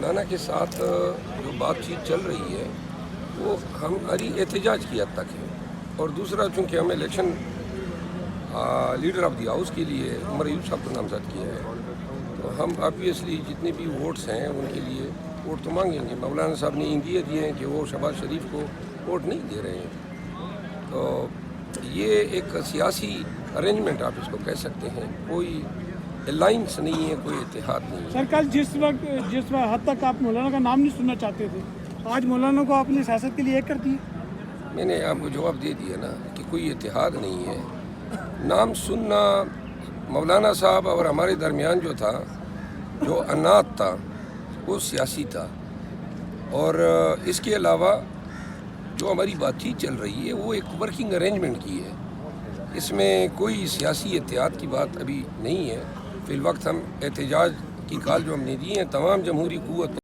مولانا کے ساتھ جو بات چیت چل رہی ہے وہ ہماری احتجاج کی حد تک ہے، اور دوسرا چونکہ ہم election leader of the house کے لیے عمر ایوب صاحب کو نامزد کیا ہے، تو ہم آبویسلی جتنے بھی ووٹس ہیں ان کے لیے ووٹ تو مانگیں گے۔ مولانا صاحب نے اندیے دیے ہیں کہ وہ شہباز شریف کو ووٹ نہیں دے رہے ہیں، تو یہ ایک سیاسی ارینجمنٹ آپ اس کو کہہ سکتے ہیں، کوئی الائنس نہیں ہے، کوئی اتحاد نہیں ہے۔ سر کل جس حد تک آپ مولانا کا نام نہیں سننا چاہتے تھے، آج مولانا کو اپنی سیاست کے لیے ایک کر دی۔ میں نے آپ کو جواب دے دیا نا کہ کوئی اتحاد نہیں ہے۔ نام سننا مولانا صاحب اور ہمارے درمیان جو تھا، جو عنات تھا، وہ سیاسی تھا، اور اس کے علاوہ جو ہماری بات چیت چل رہی ہے وہ ایک ورکنگ ارینجمنٹ کی ہے، اس میں کوئی سیاسی اتحاد کی بات ابھی نہیں ہے۔ فی الوقت ہم احتجاج کی کال جو ہم نے دی ہیں تمام جمہوری قوت